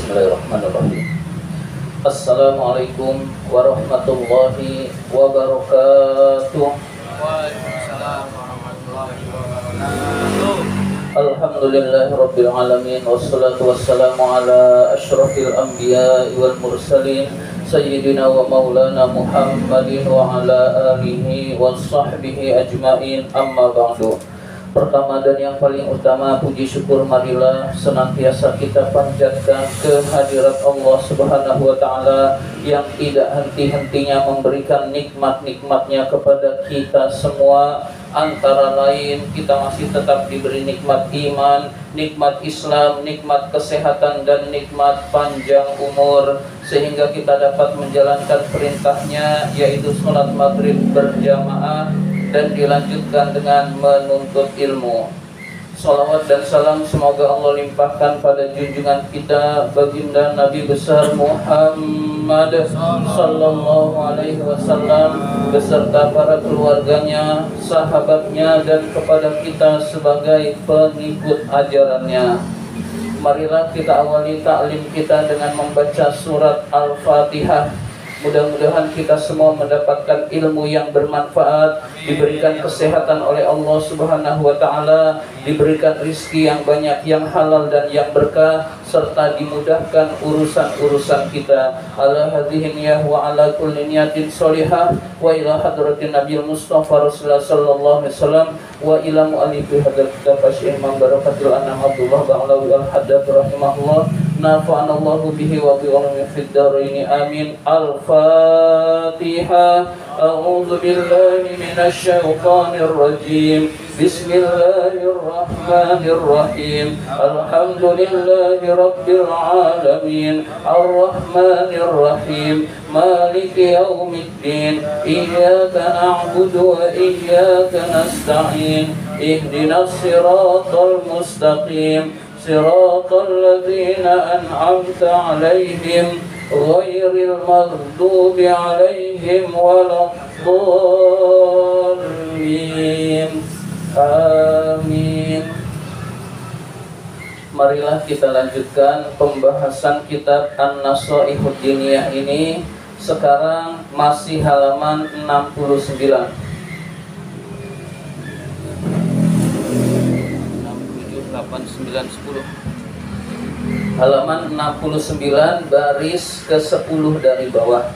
Bismillahirrahmanirrahim. Assalamualaikum warahmatullahi wabarakatuh. Waalaikumsalam warahmatullahi wabarakatuh. Alhamdulillahi rabbil alamin, wassalatu wassalamu ala asyrafil anbiya'i wal mursalin sayyidina wa maulana Muhammadin wa ala alihi wa sahbihi ajmain, amma ba'du. Pertama dan yang paling utama, puji syukur marilah senantiasa kita panjatkan kehadirat Allah Subhanahu wa Ta'ala yang tidak henti-hentinya memberikan nikmat-nikmatnya kepada kita semua. Antara lain, kita masih tetap diberi nikmat iman, nikmat Islam, nikmat kesehatan, dan nikmat panjang umur, sehingga kita dapat menjalankan perintahnya, yaitu sholat maghrib berjamaah dan dilanjutkan dengan menuntut ilmu. Salawat dan salam semoga Allah limpahkan pada junjungan kita baginda Nabi besar Muhammad sallallahu alaihi wasallam beserta para keluarganya, sahabatnya, dan kepada kita sebagai pengikut ajarannya. Marilah kita awali taklim kita dengan membaca surat Al-Fatihah. Mudah-mudahan kita semua mendapatkan ilmu yang bermanfaat, diberikan kesehatan oleh Allah Subhanahu wa Ta'ala, diberikan rizki yang banyak, yang halal dan yang berkah, serta dimudahkan urusan-urusan kita. Ala hadhihi niyah wa ala kulli niyatin sholihah wa ila hadratin Nabi Mustafa Rasulullah sallallahu alaihi wasallam wa ila mu'allifi hadzal kitab Imam Barakatul Anam Abdullah Ba'alawi al-Haddad rahimahullah. Nafa'anallahu bihi wa bi'ulumi fid daraini amin. Al-Fatihah. A'udzu billahi minasy syaithanir rajim. Bismillahirrahmanirrahim. Alhamdulillahi rabbil alamin. Ar-Rahmanir Rahim. Maliki yaumiddin. Iyyaka na'budu wa iyyaka nasta'in. Ihdinas siratal mustaqim. صراط الذين أنعمت عليهم غير المغضوب عليهم ولا الضالين آمين. Marilah kita lanjutkan pembahasan kitab An-Nasaihud Diniyah ini. Sekarang masih halaman 69. 8, 9, 10. Halaman 69 baris ke-10 dari bawah.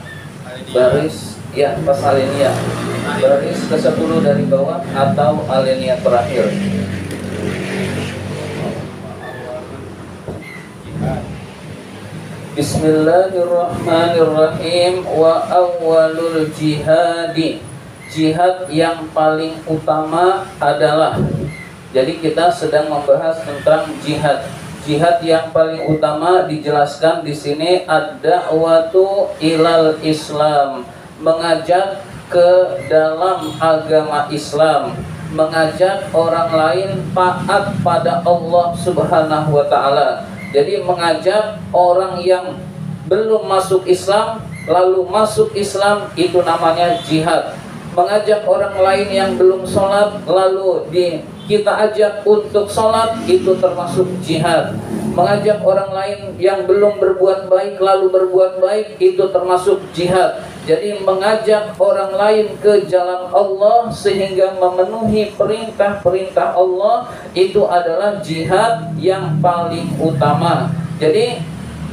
Baris ya pas alinea. Baris ke-10 dari bawah atau alinea terakhir. Bismillahirrahmanirrahim. Wa awwalul jihadi. Jihad yang paling utama adalah. Jadi kita sedang membahas tentang jihad. Jihad yang paling utama dijelaskan di sini ad-da'watu ilal Islam, mengajak ke dalam agama Islam, mengajak orang lain taat pada Allah Subhanahu wa Ta'ala. Jadi mengajak orang yang belum masuk Islam lalu masuk Islam, itu namanya jihad. Mengajak orang lain yang belum sholat lalu kita ajak untuk sholat, itu termasuk jihad. Mengajak orang lain yang belum berbuat baik lalu berbuat baik, itu termasuk jihad. Jadi mengajak orang lain ke jalan Allah sehingga memenuhi perintah-perintah Allah, itu adalah jihad yang paling utama. Jadi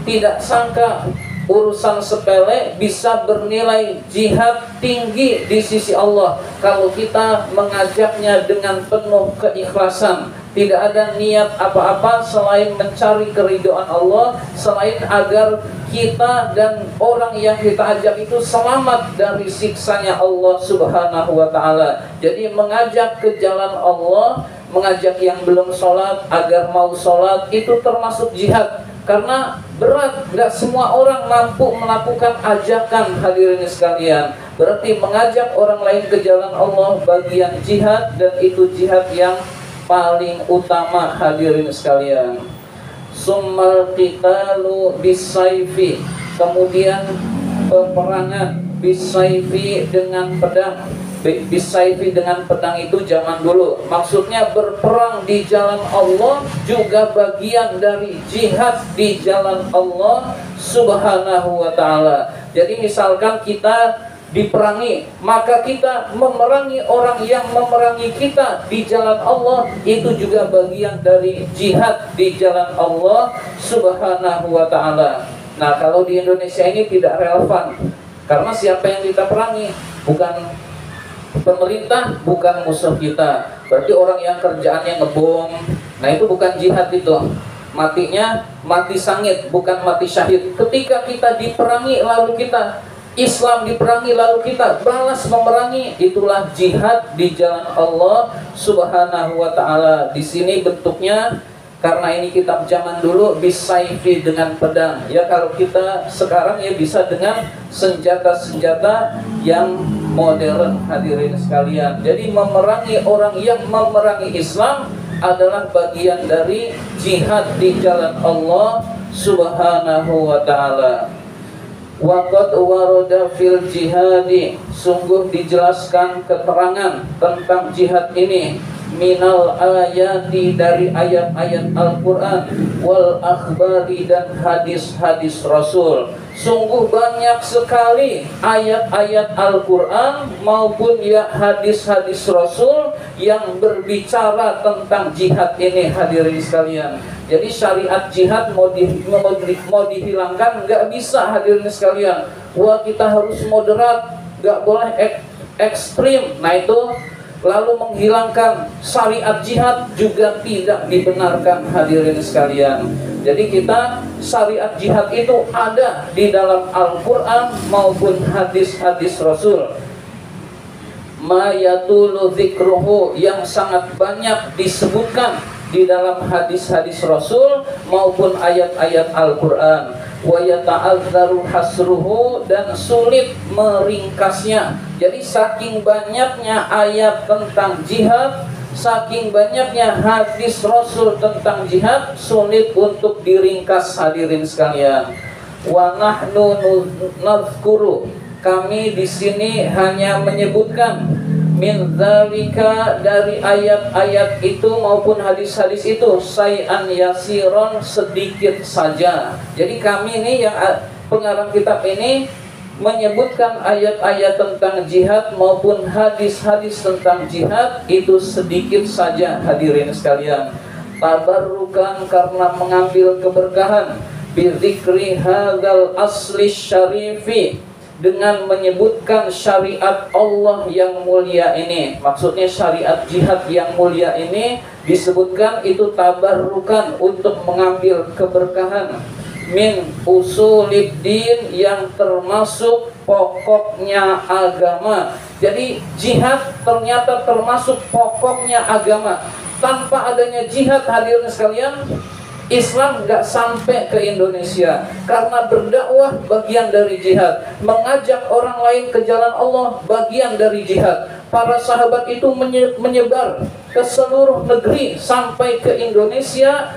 tidak sangka urusan sepele bisa bernilai jihad tinggi di sisi Allah kalau kita mengajaknya dengan penuh keikhlasan. Tidak ada niat apa-apa selain mencari keridhaan Allah, selain agar kita dan orang yang kita ajak itu selamat dari siksanya Allah Subhanahu wa Ta'ala. Jadi mengajak ke jalan Allah, mengajak yang belum sholat agar mau sholat, itu termasuk jihad. Karena berat, tidak semua orang mampu melakukan ajakan, hadirin sekalian. Berarti mengajak orang lain ke jalan Allah bagian jihad, dan itu jihad yang paling utama, hadirin sekalian. Summal qitalu bisayfi, kemudian peperangan bisayfi dengan pedang. Bisayfi dengan pedang itu zaman dulu. Maksudnya berperang di jalan Allah juga bagian dari jihad di jalan Allah Subhanahu wa ta'ala. Jadi misalkan kita diperangi, maka kita memerangi orang yang memerangi kita di jalan Allah, itu juga bagian dari jihad di jalan Allah Subhanahu wa ta'ala. Nah, kalau di Indonesia ini tidak relevan, karena siapa yang kita perangi? Bukan pemerintah, bukan musuh kita. Berarti orang yang kerjaannya ngebom, nah itu bukan jihad itu. Matinya mati sangit, bukan mati syahid. Ketika kita diperangi lalu kita Islam diperangi lalu kita balas memerangi, itulah jihad di jalan Allah Subhanahu wa ta'ala. Di sini bentuknya, karena ini kitab zaman dulu, bisayfi dengan pedang. Ya kalau kita sekarang ya bisa dengan senjata-senjata yang modern, hadirin sekalian. Jadi memerangi orang yang memerangi Islam adalah bagian dari jihad di jalan Allah Subhanahu wa ta'ala. Waqad warada fil jihadi, sungguh dijelaskan keterangan tentang jihad ini, minal ayati, dari ayat-ayat Al-Quran, wal akhbari, dan hadis-hadis Rasul. Sungguh banyak sekali ayat-ayat Al-Quran maupun ya hadis-hadis Rasul yang berbicara tentang jihad ini, hadirin sekalian. Jadi syariat jihad mau dihilangkan nggak bisa, hadirin sekalian. Wah, kita harus moderat, nggak boleh ekstrim. Nah itu lalu menghilangkan syariat jihad juga tidak dibenarkan, hadirin sekalian. Jadi kita syariat jihad itu ada di dalam Al-Quran maupun hadis-hadis Rasul. Ma yatulu dzikruhu, yang sangat banyak disebutkan di dalam hadis-hadis Rasul maupun ayat-ayat Al-Quran. Wa yata'azzaru hasruhu, dan sulit meringkasnya. Jadi saking banyaknya ayat tentang jihad, saking banyaknya hadis Rasul tentang jihad, sulit untuk diringkas, hadirin sekalian. Wa nahnu nadhkuru, kami di sini hanya menyebutkan min dzalika, dari ayat-ayat itu maupun hadis-hadis itu, say'an yasiron, sedikit saja. Jadi kami ini yang pengarang kitab ini menyebutkan ayat-ayat tentang jihad maupun hadis-hadis tentang jihad itu sedikit saja, hadirin sekalian. Tabarrukan, karena mengambil keberkahan, bidzikri hadzal asli syarifi, dengan menyebutkan syariat Allah yang mulia ini. Maksudnya syariat jihad yang mulia ini disebutkan itu tabarrukan, untuk mengambil keberkahan, min usuliddin, yang termasuk pokoknya agama. Jadi jihad ternyata termasuk pokoknya agama. Tanpa adanya jihad, hadirin sekalian, Islam nggak sampai ke Indonesia. Karena berdakwah bagian dari jihad, mengajak orang lain ke jalan Allah bagian dari jihad. Para sahabat itu menyebar ke seluruh negeri sampai ke Indonesia.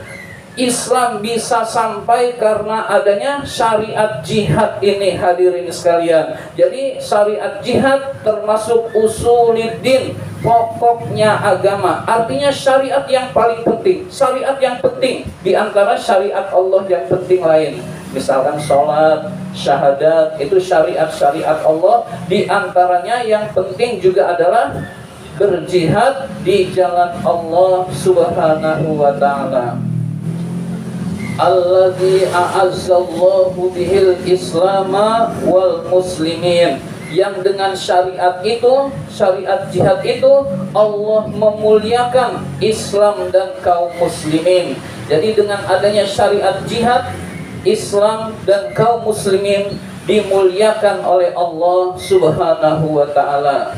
Islam bisa sampai karena adanya syariat jihad ini, hadirin sekalian. Jadi syariat jihad termasuk usuliddin, pokoknya agama. Artinya syariat yang paling penting, syariat yang penting di antara syariat Allah yang penting lain. Misalkan sholat, syahadat, itu syariat-syariat Allah. Di antaranya yang penting juga adalah berjihad di jalan Allah Subhanahu wa ta'ala. Alladzi a'azzallahu bihil islama wal muslimin, yang dengan syariat itu, syariat jihad itu, Allah memuliakan Islam dan kaum muslimin. Jadi dengan adanya syariat jihad, Islam dan kaum muslimin dimuliakan oleh Allah Subhanahu wa ta'ala.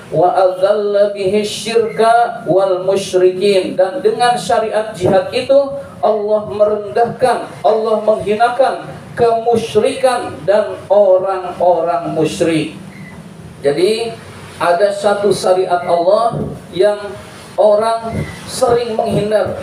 Wa adzalla bihi syirka wal musyrikin, dan dengan syariat jihad itu Allah merendahkan, Allah menghinakan kemusyrikan dan orang-orang musyrik. Jadi ada satu syariat Allah yang orang sering menghindar,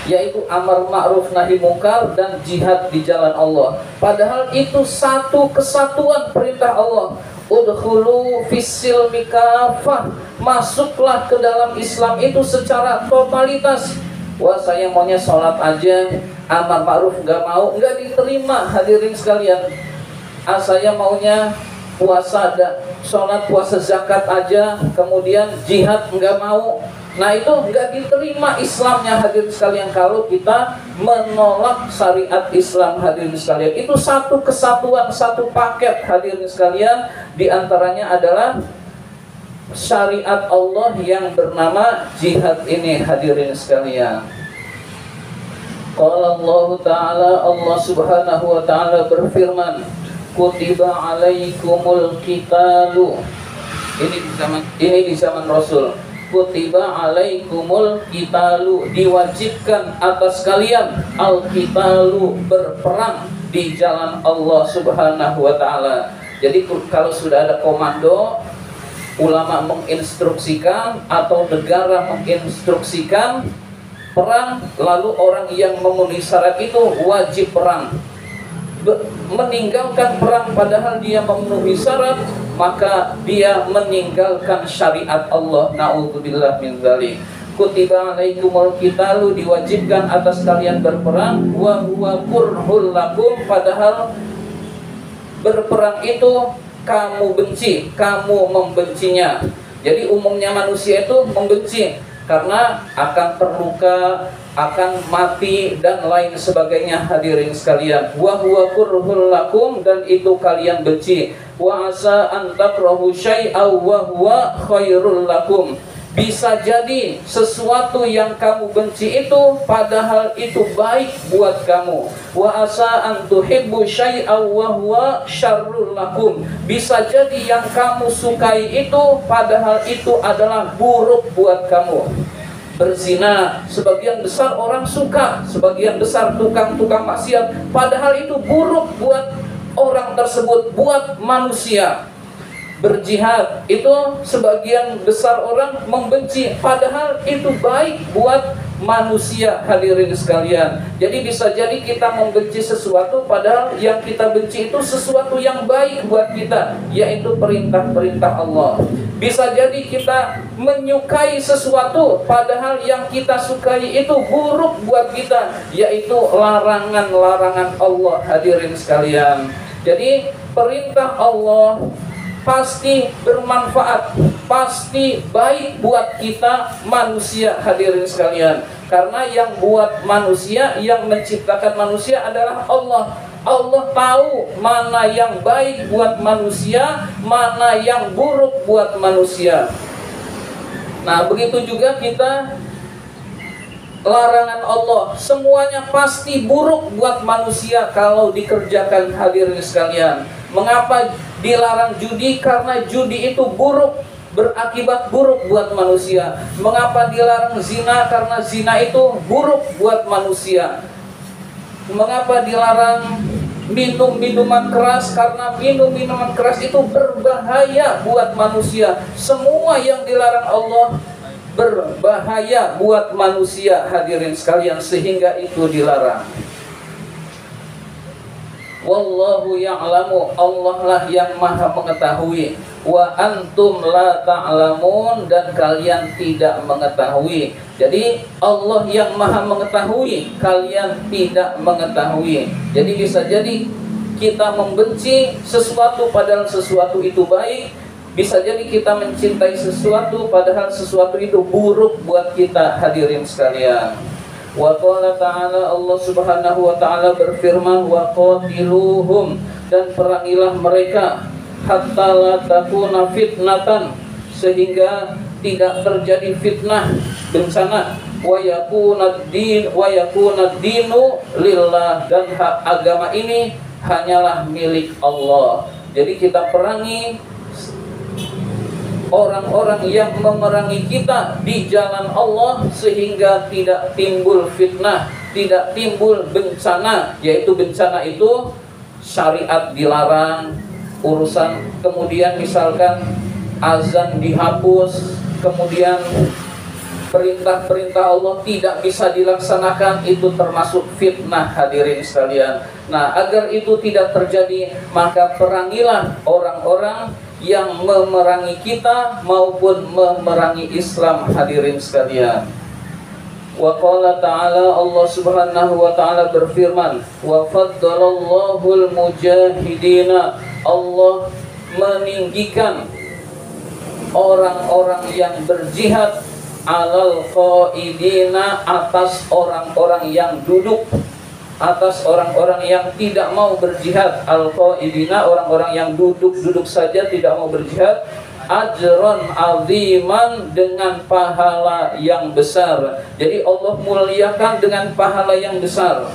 yaitu amar ma'ruf nahi mungkar dan jihad di jalan Allah. Padahal itu satu kesatuan perintah Allah. udkhulu fis-silmi kafah, masuklah ke dalam Islam itu secara totalitas. Wah, saya maunya sholat aja, amar ma'ruf nggak mau, nggak diterima hadirin sekalian. Saya maunya puasa ada, sholat puasa zakat aja, kemudian jihad nggak mau. Nah itu nggak diterima Islamnya hadirin sekalian kalau kita menolak syariat Islam hadirin sekalian. Itu satu kesatuan, satu paket hadirin sekalian. Di antaranya adalah syariat Allah yang bernama jihad ini hadirin sekalian. Qala Allah Ta'ala, Allah Subhanahu wa Ta'ala berfirman, kutiba alaikumul qitalu. Ini di zaman Rasul. Kutiba alaikumul qitalu, diwajibkan atas kalian al-qitalu, berperang di jalan Allah Subhanahu wa Ta'ala. Jadi kalau sudah ada komando, ulama menginstruksikan atau negara menginstruksikan perang, lalu orang yang memenuhi syarat itu wajib perang. Meninggalkan perang padahal dia memenuhi syarat, maka dia meninggalkan syariat Allah. Na'udzubillah min dzalik. Kutiba alaikumul qitalu, diwajibkan atas kalian berperang, wa huwa kurhul lakum, padahal berperang itu kamu benci, kamu membencinya. Jadi umumnya manusia itu membenci karena akan terluka, akan mati dan lain sebagainya hadirin sekalian. Wa huwa kurhul lakum, dan itu kalian benci. Wa asa an takrahu syai'aw wa huwa khairul lakum. Bisa jadi sesuatu yang kamu benci itu padahal itu baik buat kamu. Wa asa an tuhibbu syai'aw wa huwa syarrul lakum. Bisa jadi yang kamu sukai itu padahal itu adalah buruk buat kamu. Berzina, sebagian besar orang suka, sebagian besar tukang-tukang maksiat, padahal itu buruk buat orang tersebut, buat manusia. Berjihad itu sebagian besar orang membenci, padahal itu baik buat manusia hadirin sekalian. Jadi bisa jadi kita membenci sesuatu padahal yang kita benci itu sesuatu yang baik buat kita, yaitu perintah-perintah Allah. Bisa jadi kita menyukai sesuatu padahal yang kita sukai itu buruk buat kita, yaitu larangan-larangan Allah hadirin sekalian. Jadi perintah Allah pasti bermanfaat, pasti baik buat kita manusia hadirin sekalian. Karena yang buat manusia, yang menciptakan manusia adalah Allah. Allah tahu mana yang baik buat manusia, mana yang buruk buat manusia. Nah, begitu juga kita, larangan Allah semuanya pasti buruk buat manusia kalau dikerjakan hadirin sekalian. Mengapa dilarang judi? Karena judi itu buruk, berakibat buruk buat manusia. Mengapa dilarang zina? Karena zina itu buruk buat manusia. Mengapa dilarang minum minuman keras? Karena minum minuman keras itu berbahaya buat manusia. Semua yang dilarang Allah berbahaya buat manusia hadirin sekalian, sehingga itu dilarang. Wallahu ya'lamu, Allah lah yang maha mengetahui. Wa antum la ta'lamun, dan kalian tidak mengetahui. Jadi Allah yang maha mengetahui, kalian tidak mengetahui. Jadi bisa jadi kita membenci sesuatu padahal sesuatu itu baik. Bisa jadi kita mencintai sesuatu padahal sesuatu itu buruk buat kita hadirin sekalian. Wa qala ta'ala, Allah Subhanahu wa ta'ala berfirman, wa qatiluhum, dan perangilah mereka, hatta la takuna fitnatan, sehingga tidak terjadi fitnah, bencana, wa yakuna dinu lillah, dan hak agama ini hanyalah milik Allah. Jadi kita perangi orang-orang yang memerangi kita di jalan Allah, sehingga tidak timbul fitnah, tidak timbul bencana. Yaitu bencana itu syariat dilarang, urusan, kemudian misalkan azan dihapus, kemudian perintah-perintah Allah tidak bisa dilaksanakan, itu termasuk fitnah hadirin sekalian. Nah, agar itu tidak terjadi, maka perangilah orang-orang yang memerangi kita maupun memerangi Islam, hadirin sekalian. Wa qala ta'ala, Allah Subhanahu wa ta'ala berfirman, wa faddalallahu al-mujahidina, Allah meninggikan orang-orang yang berjihad, alal qaidina, atas orang-orang yang duduk, atas orang-orang yang tidak mau berjihad. Al-qaidina, orang-orang yang duduk-duduk saja tidak mau berjihad. Ajron aziman, dengan pahala yang besar. Jadi Allah muliakan dengan pahala yang besar.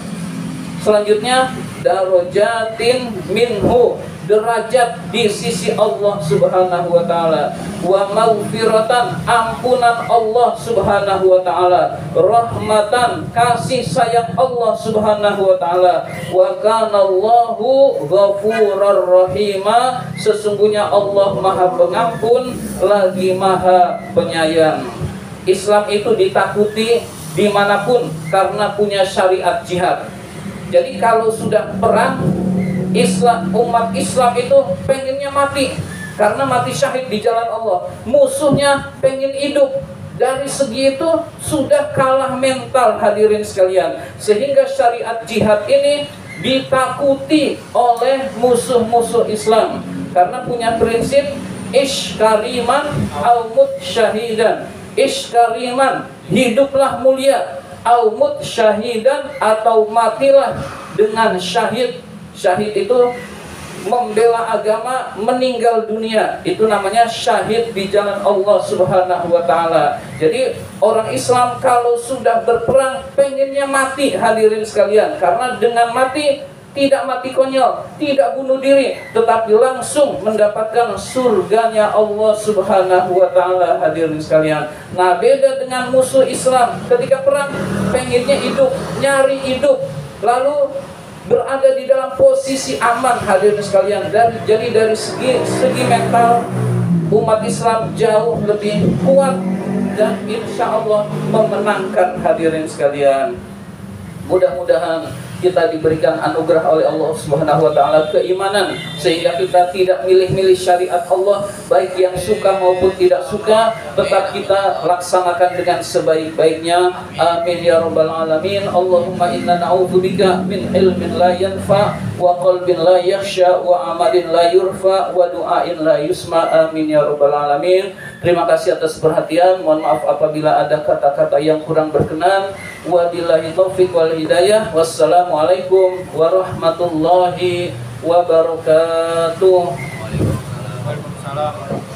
Selanjutnya, darajatin minhu, derajat di sisi Allah Subhanahu wa ta'ala. Wa maghfiratan, ampunan Allah Subhanahu wa ta'ala. Rahmatan, kasih sayang Allah Subhanahu wa ta'ala. Wa kanallahu ghafurar rahima, sesungguhnya Allah maha pengampun lagi maha penyayang. Islam itu ditakuti dimanapun karena punya syariat jihad. Jadi kalau sudah perang, umat Islam itu pengennya mati, karena mati syahid di jalan Allah. Musuhnya pengen hidup. Dari segi itu sudah kalah mental, hadirin sekalian. Sehingga syariat jihad ini ditakuti oleh musuh-musuh Islam, karena punya prinsip ishkariman au mut syahidan. Ishkariman, hiduplah mulia, au mut syahidan, atau matilah dengan syahid. Syahid itu membela agama, meninggal dunia, itu namanya syahid di jalan Allah Subhanahu wa ta'ala. Jadi orang Islam kalau sudah berperang pengennya mati, hadirin sekalian, karena dengan mati tidak mati konyol, tidak bunuh diri, tetapi langsung mendapatkan surganya Allah Subhanahu wa ta'ala, hadirin sekalian. Nah, beda dengan musuh Islam, ketika perang pengennya hidup, nyari hidup, lalu berada di dalam posisi aman, hadirin sekalian. Jadi dari segi mental, umat Islam jauh lebih kuat dan insya Allah memenangkan, hadirin sekalian. Mudah-mudahan kita diberikan anugerah oleh Allah Subhanahu wa ta'ala keimanan, sehingga kita tidak milih-milih syariat Allah, baik yang suka maupun tidak suka, tetap kita laksanakan dengan sebaik-baiknya. Amin ya rabbal alamin. Allahumma inna na'udzubika min ilmin la yanfa, wa qalbin la yakhsha, wa amalin la yurfa, wa du'ain la yusma. Amin ya rabbal alamin. Terima kasih atas perhatian. Mohon maaf apabila ada kata-kata yang kurang berkenan. Wabillahi taufiq wal hidayah. Wassalamualaikum warahmatullahi wabarakatuh. Waalaikumsalam.